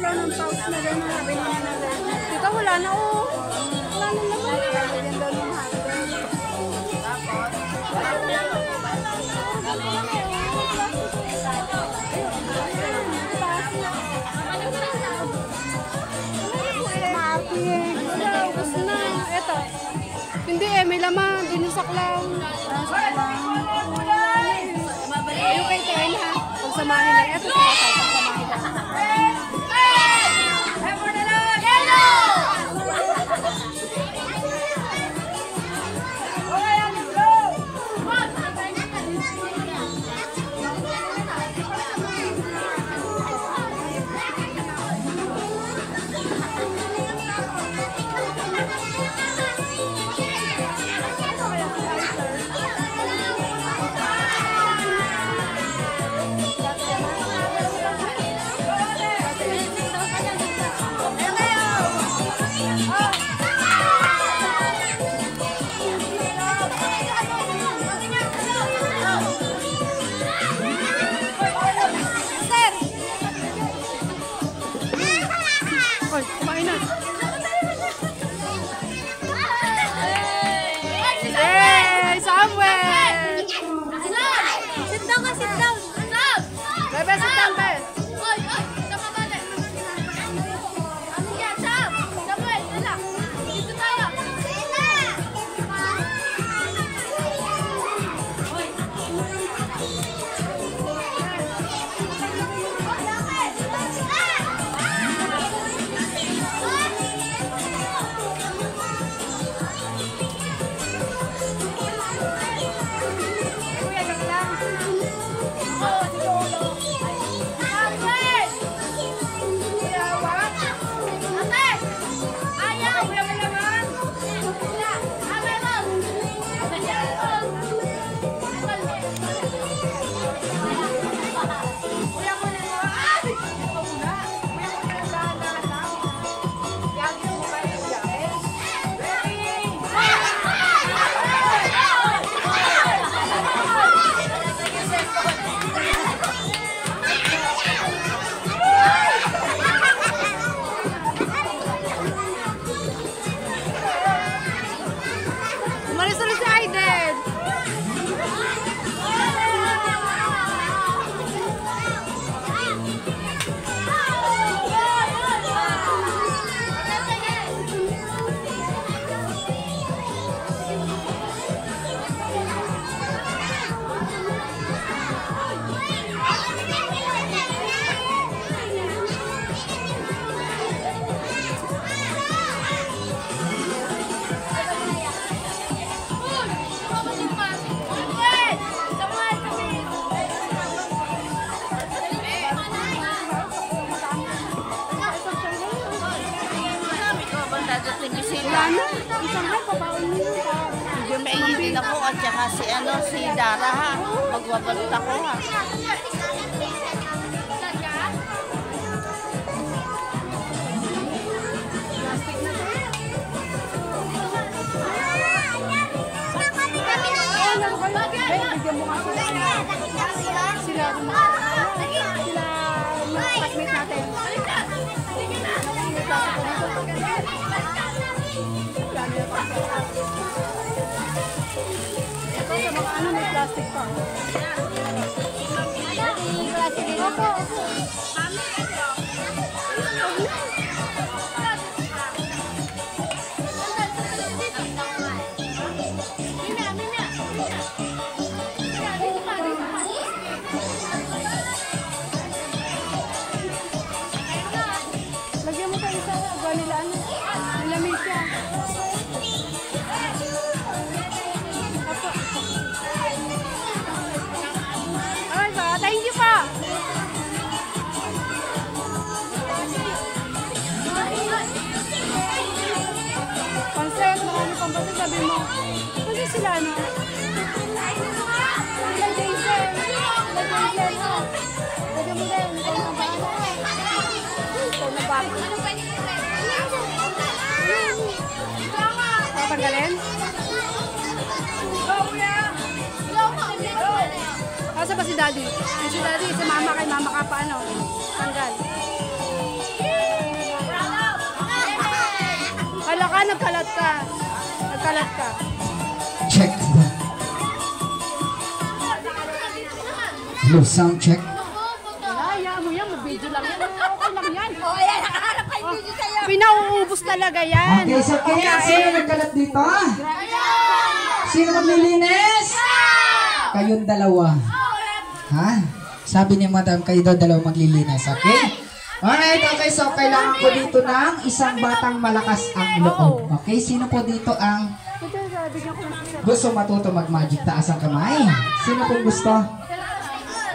daw ng pouch na gano'n. Sabi niya na lang. Dito wala na oh. Wala na naman. Yan daw ng hotdog. Wala, ubos na. Eto. Hindi eh, may laman. Binusak lang. Binusak lang. Ayun kay Ken ha. Pagsamahin lang. Eto sa kasal. Pagsamahin lang. Kumain na. Hey, Samuel! Sit down ka, sit down. Bebe, sit down, Bebe. Oy, sama balik. Ano yan, Sam? Samuel, dala. Dito tayo. Paingin din ako at saka si Dara ha. Magbabalot ako ha. Sila classmate natin. Ito sa mga ano may plastic pa. Opo. Lagyan mo sa isa, nila ano. Nilamig siya. Ay ba, thank you pa. Pansit, marami pang pansit, sabi mo. Kasi sila ano? Lagyan Jason. Lagyan mo. Lagyan mo din. Ikaw na ba? Ikaw na ba? Tanggalin? Asa ba si Daddy? Si Daddy, si Mama kay Mama ka pa ano? Tanggal. nagkalat ka. Nagkalat ka. Check. Hello, sound check. Hayaan mo yan, mag-video lang yan. Okay lang yan. O, ayan, nakaharap kayo video sa'yo. Pinauubos talaga yan. Okay, so kaya sino nagkalat dito? Sino maglilinis? Kayong dalawa. Ha? Sabi ni madam, kayo daw dalawa maglilinis, okay? Alright, okay, so kailangan ko dito ng isang batang malakas ang loob. Okay, sino po dito ang gusto matuto mag-magic? Taas ang kamay. Sino po gusto?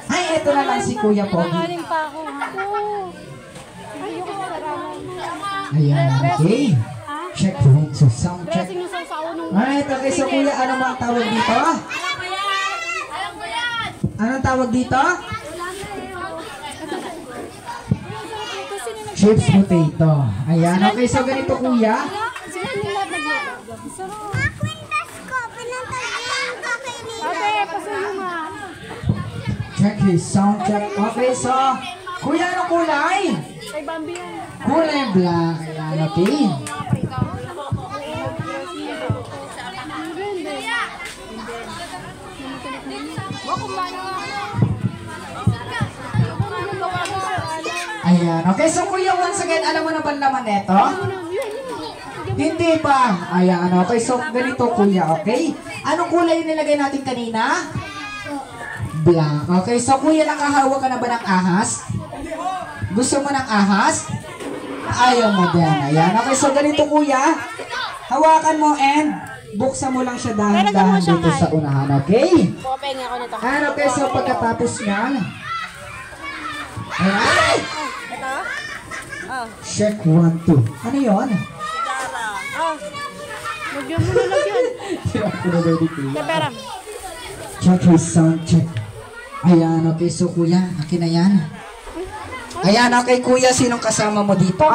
Ay, eto na lang si Kuya Pogi. Kaling pa ako. Ayoko sarawan. Ayan, okay. Check right, so sound check. Dressing yung sa unong. Alright, okay, so Kuya, ano ba ang tawag dito? Anong tawag dito? Chips potato. Ayan, okay, so ganito Kuya. Sila nila nagluto. Sarap. Ate, pasuyo nga. Check his sound check. Okay, so Kuya, anong kulay? Kay Bambi yan. Kulay black. Ayan, okay. Ayan, okay, so Kuya, once again, alam mo na ba ang laman neto? Hindi pa. Ayan, okay, so ganito Kuya, okay? Anong kulay yung nilagay natin kanina? Black. Okay, so Kuya, nakahawak ka na ba ng ahas? Gusto mo ng ahas? Ayaw mo din. Ayan, okay, so ganito Kuya. Hawakan mo and buksan mo lang siya dahan-dahan dito sa unahan, okay? Ayan, okay, so pagkatapos niyan, ayan. Check 1, 2. Ano yun? Lagyan mo na lagyan. Pera. Check his sound check. Ayan, okay, so Kuya, akin na yan. Ayan, okay Kuya, sinong kasama mo dito?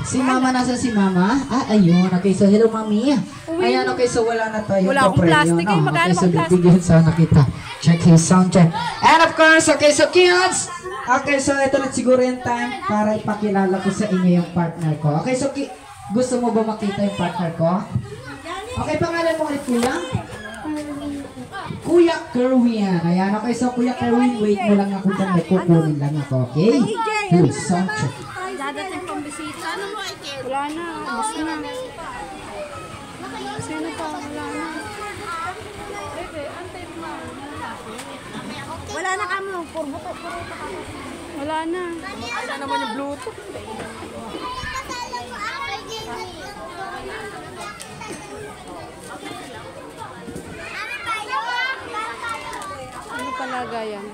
Si Mama, nasa si Mama? Ah, ayun, okay, so hello Mami. Ayan, okay, so wala na tayo. Wala akong plastic eh, magkano Okay, so bang plastic? bibigyan sana kita. Check his sound check. And of course, okay, so kids, okay, so ito na siguro yung time para ipakilala ko sa inyo yung partner ko. Okay, so gusto mo ba makita yung partner ko? Okay, pangalan mo ulit Kuya? Kuya Kerwin. Ayan, okay, so Kuya Kerwin, wait mo lang ako dyan, may kukunin lang ako, okay? Please, sound check. Dadating pang bisita. Wala na. Basta na. Sino pa? Wala na. Wala na kamo, puro ka. Wala na. Asa naman yung Bluetooth? Ano palagayan?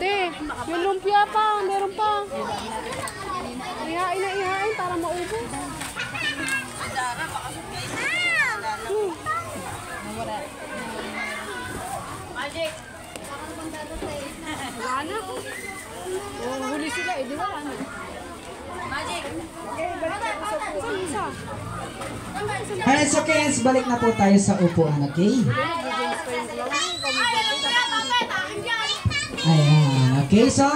Te, yung lumpia pa. Meron pa. Ihain na ihain para maubos. Wala na. Huli sila eh, di wala na. Isa. Alright, so kids, balik na po tayo sa upuan, okay? Ayan, okay, so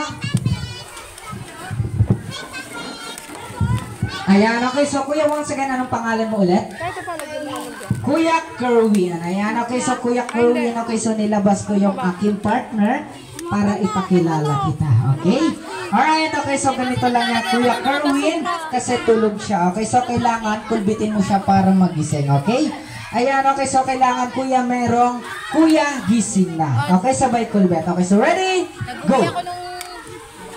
ayan, okay, so Kuya, once again, anong pangalan mo ulit? Kahit pa lagyan mo lang dyan. Kuya Kerwin. Ayan, okay, so Kuya Kerwin, okay, so nilabas ko yung aking partner para ipakilala kita, okay? Alright, okay, so ganito lang yan, Kuya Kerwin, kasi tulog siya, okay? So kailangan kulbitin mo siya para magising, okay? Ayan, okay, so kailangan Kuya merong Kuya gising na. Okay, sabay kulbit. Okay, so ready? Go!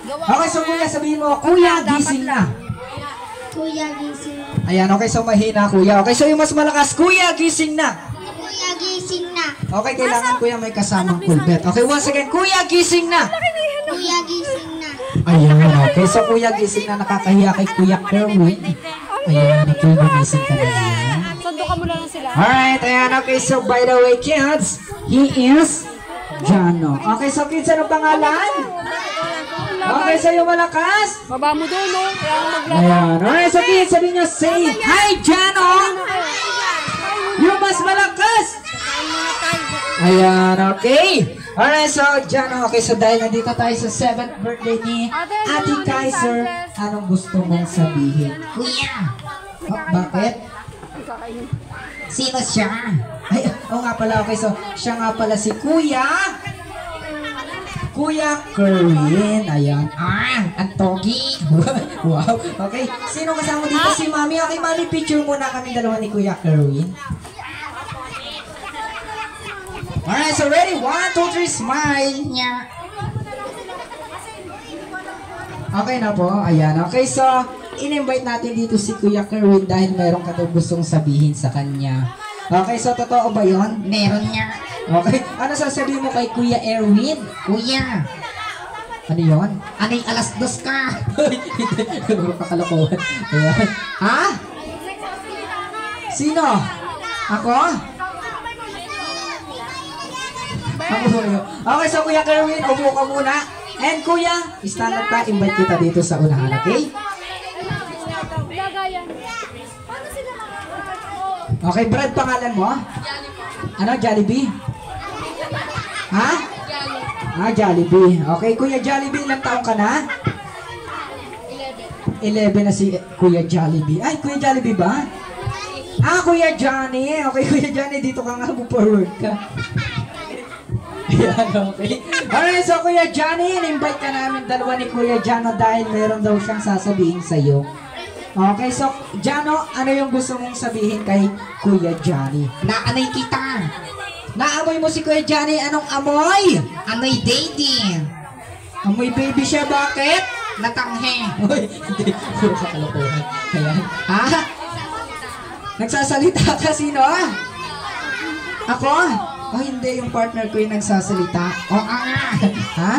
Okay, so Kuya, sabihin mo, Kuya gising na. Kuya gising. Ayan, okay, so mahina Kuya. Okay, so yung mas malakas, Kuya gising na. Kuya gising na. Okay, kailangan Kuya may kasamang kulbit. Okay, once again, Kuya gising na. Kuya gising na. Ayan, okay, so Kuya gising na, nakakahiya kay Kuya Kerwin. Ayan, okay, gumising ka na yan. Sandukan mo lang sila. Alright, ayan, okay, so by the way, kids, he is Jano. Okay, so kids, ano pangalan? Okay, so yung malakas? Baba mo doon, no? Kaya ako maglaro. Ayan, alright, so kids, sabi nyo, say, hi, Jano! Yung mas malakas! Ayan, okay. Alright, so Jano, okay, so dahil nandito tayo sa 7th birthday ni Ate Kaiser, anong gusto mong sabihin? Kuya! Oh, bakit? Sino siya? Ay, oo nga pala, okay, so siya nga pala si Kuya Kerwin. Ayan. Ang togi. Wow. Okay. Sino kasama dito? Si Mami. Okay, Mami, picture muna kami dalawa ni Kuya Kerwin. Alright, so ready? 1, 2, 3, smile. Okay na po. Ayan. Okay, so in-invite natin dito si Kuya Kerwin dahil meron ka daw gustong sabihin sa kanya. Okay, so totoo ba yun? Meron niya. Okay, ano sasabihin mo kay Kuya Erwin? Kuya, ano yun? Anay alas 2 ka? Hindi, kakalokohan. Ayan. Ha? Sino? Ako? Okay, so Kuya Kerwin, upo ka muna. And Kuya, stand up ka, invite kita dito sa unahan, okay? Okay, Brad, pangalan mo? Ano, Jollibee? Ha? Jollibee. Okay, Kuya Jollibee, ilang taong ka na? 11 na si Kuya Jollibee. Ay, Kuya Jollibee ba? Kuya Johnny. Okay, Kuya Johnny, dito ka nga, forward ka. Ayan, okay. Alright, so Kuya Johnny, in-invite ka namin dalawa ni Kuya Jano dahil meron daw siyang sasabihin sa'yo. Okay, so Jano, ano yung gusto mong sabihin kay Kuya Johnny? Naanay kita. Naamoy mo si Kuya Johnny, anong amoy? Amoy baby. Amoy baby siya, bakit? Natanghe. Uy, hindi. Puro sa kalokohan. Ayan. Ha? Nagsasalita ka, sino? Ako? Oh, hindi, yung partner ko yung nagsasalita. Oh, ha?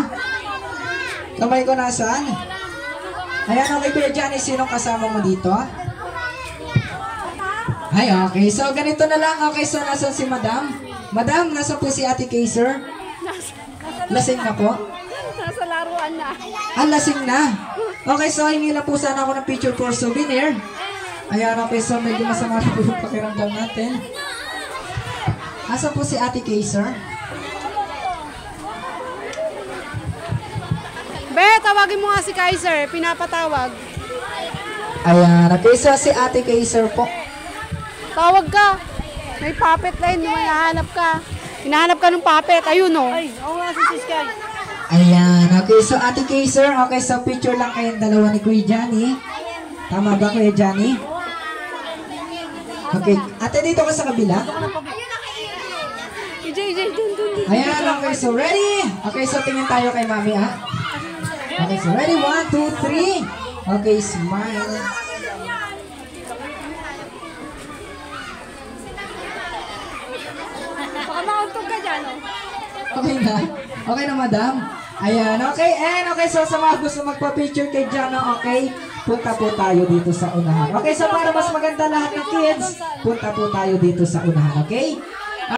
Kamay ko nasaan? Ayan, okay, Kuya Johnny, sinong kasama mo dito? Ay, okay. So, ganito na lang. Okay, so, nasan si Madam? Madam, nasa po si Ate Kaiser? Lasing na po? Nasa laruan na. Lasing na? Okay, so, hingi lang po sana ako ng picture for souvenir. Ayan, okay, so, medyo masama na po yung pakiramdam natin. Asa po si Ate Kaiser? Be, tawagin mo nga si Kaiser. Pinapatawag. Ayan, okay, so si Ate Kaiser po. Tawag ka. May puppet line. Hinahanap ka. Hinahanap ka ng puppet. Ayun o. Ay, ako nga si Siskay. Ayan, okay, so Ate Kaiser, okay, so picture lang kayong dalawa ni Kuya Johnny. Tama ba, Kuya Johnny? Okay, ate, dito ka sa kabila. Ayan, okay, so ready? Okay, so tingin tayo kay Mami, ha? Okay, so ready? 1, 2, 3. Okay, smile. Baka mauntog ka dyan, o. Okay na? Okay na, Madam? Ayan, okay, and okay, so sa mga gusto magpa-picture kay Jano, okay, punta po tayo dito sa unahan. Okay, so para mas maganda lahat ng kids, punta po tayo dito sa unahan, okay?